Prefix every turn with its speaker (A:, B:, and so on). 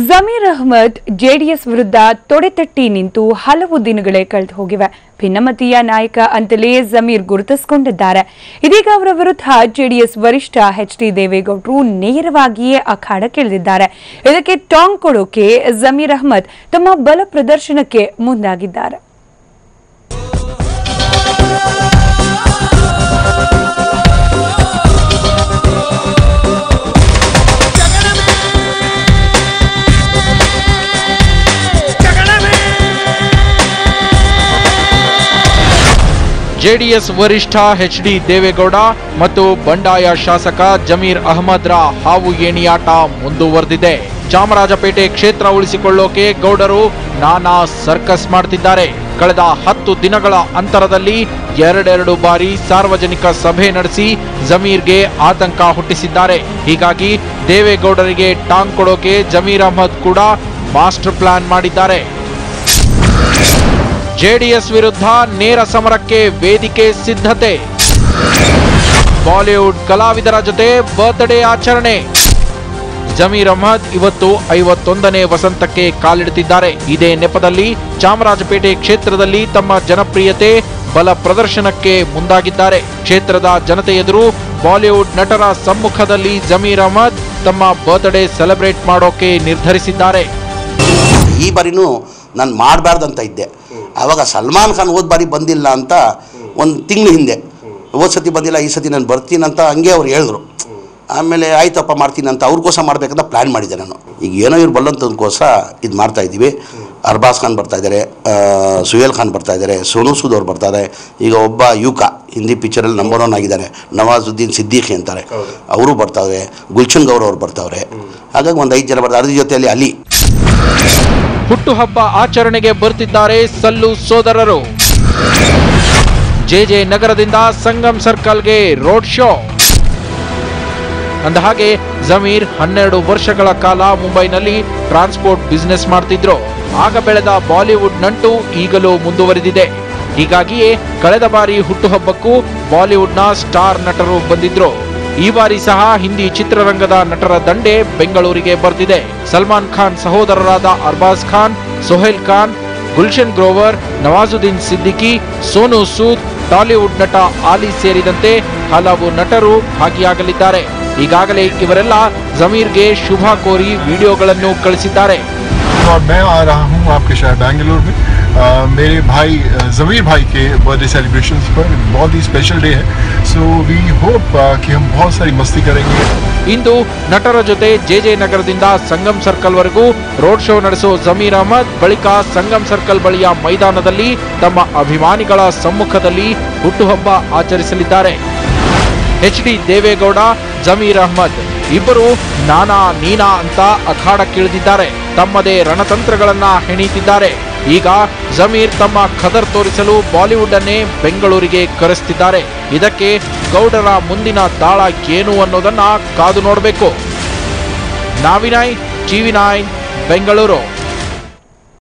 A: Zameer Ahmed JDS ವಿರುದ್ಧ ತೊಡೆತಟ್ಟಿ ನಿಂತು ಹಲವು ದಿನಗಳೇ ಕಳೆದು ಹೋಗಿವೆ. ಭಿನ್ನಮತೀಯ ನಾಯಕ ಅಂತಲೇ ಜಮೀರ್ ಗುರುತಿಸಿಕೊಂಡಿದ್ದಾರೆ. ಇದೀಗ ಅವರ ವಿರುದ್ಧ ಜೆಡಿಎಸ್ ವರಿಷ್ಠ ಎಚ್.ಡಿ. ದೇವೇಗೌಡರು ನೇರವಾಗಿಯೇ ಅಖಾಡಕ್ಕಿಳಿದಿದ್ದಾರೆ. ಇದಕ್ಕೆ ಟಾಂಗ್ ಕೊಡೋಕೆ ಜಮೀರ್ ಅಹ್ಮದ್ ತಮ್ಮ ಬಲ ಪ್ರದರ್ಶನಕ್ಕೆ ಮುಂದಾಗಿದ್ದಾರೆ.
B: ಜೆಡಿಎಸ್ ವರಿಷ್ಠ ಎಚ್.ಡಿ. ದೇವೇಗೌಡ ಮತ್ತು ಬಂಡಾಯ ಶಾಸಕ ಜಮೀರ್ ಅಹ್ಮದ್ರ ಹಾವು ಏಣಿಯಾಟ ಮುಂದುವರೆದಿದೆ. ಚಾಮರಾಜಪೇಟೆ ಕ್ಷೇತ್ರ ಉಳಿಸಿಕೊಳ್ಳೋಕೆ ಗೌಡರು ನಾನಾ ಸರ್ಕಸ್ ಮಾಡ್ತಿದ್ದಾರೆ. ಕಳೆದ 10 ದಿನಗಳ ಅಂತರದಲ್ಲಿ ಎರಡೆರಡು ಬಾರಿ ಸಾರ್ವಜನಿಕ ಸಭೆ ನಡೆಸಿ ಜಮೀರ್ಗೆ ಆತಂಕ ಹುಟ್ಟಿಸಿದ್ದಾರೆ. ಹೀಗಾಗಿ ದೇವೇಗೌಡರಿಗೆ ಟಾಂಗ್ ಕೊಡೋಕೆ ಜಮೀರ್ ಅಹ್ಮದ್ ಕೂಡ ಮಾಸ್ಟರ್ ಪ್ಲಾನ್ ಮಾಡಿದ್ದಾರೆ. ಜೆಡಿಎಸ್ ವಿರುದ್ಧ ನೇರ ಸಮರಕ್ಕೆ ವೇದಿಕೆ ಸಿದ್ಧತೆ. ಬಾಲಿವುಡ್ ಕಲಾವಿದರ ಜೊತೆ ಬರ್ತ್ಡೇ ಆಚರಣೆ. ಜಮೀರ್ ಅಹ್ಮದ್ ಇವತ್ತು 51ನೇ ವಸಂತಕ್ಕೆ ಕಾಲಿಡುತ್ತಿದ್ದಾರೆ. ಇದೇ ನೆಪದಲ್ಲಿ ಚಾಮರಾಜಪೇಟೆ ಕ್ಷೇತ್ರದಲ್ಲಿ ತಮ್ಮ ಜನಪ್ರಿಯತೆ ಬಲ ಪ್ರದರ್ಶನಕ್ಕೆ ಮುಂದಾಗಿದ್ದಾರೆ. ಕ್ಷೇತ್ರದ ಜನತೆ ಎದುರು ಬಾಲಿವುಡ್ ನಟರ ಸಮ್ಮುಖದಲ್ಲಿ ಜಮೀರ್ ಅಹ್ಮದ್ ತಮ್ಮ ಬರ್ತ್ಡೇ ಸೆಲೆಬ್ರೇಟ್ ಮಾಡೋಕೆ ನಿರ್ಧರಿಸಿದ್ದಾರೆ.
C: ಈ ಬಾರಿನೂ ನಾನು ಮಾಡಬಾರ್ದಂತ ಇದ್ದೆ. ಆವಾಗ ಸಲ್ಮಾನ್ ಖಾನ್ ಹೋದ ಬಾರಿ ಬಂದಿಲ್ಲ ಅಂತ ಒಂದು ತಿಂಗಳು ಹಿಂದೆ, ಹೋದ ಸತಿ ಬಂದಿಲ್ಲ, ಈ ಸತಿ ನಾನು ಬರ್ತೀನಿ ಅಂತ ಹಂಗೆ ಅವ್ರು ಹೇಳಿದ್ರು. ಆಮೇಲೆ ಆಯ್ತಪ್ಪ ಮಾಡ್ತೀನಿ ಅಂತ ಅವ್ರಿಗೋಸ್ಕರ ಮಾಡಬೇಕಂತ ಪ್ಲ್ಯಾನ್ ಮಾಡಿದ್ದೆ ನಾನು. ಈಗ ಏನೋ ಇವ್ರು ಬಲ್ಲಂತದಕ್ಕೋಸ್ಕರ ಇದು ಮಾಡ್ತಾಯಿದ್ದೀವಿ. ಅರ್ಬಾಜ್ ಖಾನ್ ಬರ್ತಾಯಿದ್ದಾರೆ, ಸುಹೇಲ್ ಖಾನ್ ಬರ್ತಾಯಿದ್ದಾರೆ, ಸೋನು ಸೂದ್ ಅವ್ರು ಬರ್ತಾರೆ. ಈಗ ಒಬ್ಬ ಯುವಕ ಹಿಂದಿ ಪಿಕ್ಚರಲ್ಲಿ ನಂಬರ್ 1 ಆಗಿದ್ದಾರೆ, ನವಾಜುದ್ದೀನ್ ಸಿದ್ದಿಖಿ ಅಂತಾರೆ, ಅವರು ಬರ್ತಾವೆ. ಗುಲ್ಶನ್ ಗೌರ್ ಅವ್ರು ಬರ್ತಾವ್ರೆ. ಹಾಗಾಗಿ ಒಂದು 5 ಜನ ಬರ್ತಾರೆ. ಅದ್ರ ಜೊತೆಯಲ್ಲಿ ಅಲಿ.
B: ಹುಟ್ಟುಹಬ್ಬ ಆಚರಣೆಗೆ ಬರ್ತಿದ್ದಾರೆ ಸಲ್ಲು ಸೋದರರು. ಜೆ ನಗರದಿಂದ ಸಂಗಮ್ ಸರ್ಕಲ್ಗೆ ರೋಡ್ ಶೋ. ಅಂದಹಾಗೆ ಜಮೀರ್ 12 ವರ್ಷಗಳ ಕಾಲ ಮುಂಬೈನಲ್ಲಿ ಟ್ರಾನ್ಸ್ಪೋರ್ಟ್ ಬಿಸಿನೆಸ್ ಮಾಡ್ತಿದ್ರು. ಆಗ ಬೆಳೆದ ಬಾಲಿವುಡ್ ನಂಟು ಈಗಲೂ ಮುಂದುವರೆದಿದೆ. ಹೀಗಾಗಿಯೇ ಕಳೆದ ಬಾರಿ ಹುಟ್ಟುಹಬ್ಬಕ್ಕೂ ಬಾಲಿವುಡ್ನ ಸ್ಟಾರ್ ನಟರು ಬಂದಿದ್ರು. ಈ ಬಾರಿ ಸಹ ಹಿಂದಿ ಚಿತ್ರರಂಗದ ನಟರ ದಂಡೆ ಬೆಂಗಳೂರಿಗೆ ಬರ್ತಿದೆ. ಸಲ್ಮಾನ್ ಖಾನ್ ಸಹೋದರರಾದ ಅರ್ಬಾಜ್ ಖಾನ್, ಸೊಹೇಲ್ ಖಾನ್, ಗುಲ್ಶನ್ ಗ್ರೋವರ್, ನವಾಜುದ್ದೀನ್ ಸಿದ್ದಿಕಿ, ಸೋನು ಸೂದ್, ಟಾಲಿವುಡ್ ನಟ ಆಲಿ ಸೇರಿದಂತೆ ಹಲವು ನಟರು ಭಾಗಿಯಾಗಲಿದ್ದಾರೆ. ಈಗಾಗಲೇ ಇವರೆಲ್ಲ ಜಮೀರ್ಗೆ ಶುಭ ಕೋರಿ ವಿಡಿಯೋಗಳನ್ನು ಕಳಿಸಿದ್ದಾರೆ.
D: मैं आ रहा हूँ आपके शहर बेंगलुरु में मेरे भाई जमीर भाई के बर्थडे सेलिब्रेशंस पर. बहुत ही स्पेशल डे है. सो वी होप कि हम बहुत सारी मस्ती करेंगे.
B: ಇಂದು ನಟರ ಜೊತೆ ಜೆ ನಗರದಿಂದ ಸಂಗಮ್ ಸರ್ಕಲ್ ವರೆಗೂ ರೋಡ್ ಶೋ ನಡೆಸೋ ಜಮೀರ್ ಅಹ್ಮದ್ ಬಳಿಕ ಸಂಗಮ್ ಸರ್ಕಲ್ ಬಳಿಯ ಮೈದಾನದಲ್ಲಿ ತಮ್ಮ ಅಭಿಮಾನಿಗಳ ಸಮ್ಮುಖದಲ್ಲಿ ಹುಟ್ಟುಹಬ್ಬ ಆಚರಿಸಲಿದ್ದಾರೆ. ಎಚ್.ಡಿ. ದೇವೇಗೌಡ, ಜಮೀರ್ ಅಹ್ಮದ್ ಇಬ್ಬರು ನಾನಾ ನೀನಾ ಅಂತ ಅಖಾಡಕ್ಕಿಳಿದಿದ್ದಾರೆ. ತಮ್ಮದೇ ರಣತಂತ್ರಗಳನ್ನ ಹೆಣೀತಿದ್ದಾರೆ. ಈಗ ಜಮೀರ್ ತಮ್ಮ ಖದರ್ ತೋರಿಸಲು ಬಾಲಿವುಡ್ ಅನ್ನೇ ಬೆಂಗಳೂರಿಗೆ ಕರೆಸ್ತಿದ್ದಾರೆ. ಇದಕ್ಕೆ ಗೌಡರ ಮುಂದಿನ ದಾಳ ಏನು ಅನ್ನೋದನ್ನ ಕಾದು ನೋಡಬೇಕು. ನಾವಿನೈ, ಟಿವಿ9 ಬೆಂಗಳೂರು.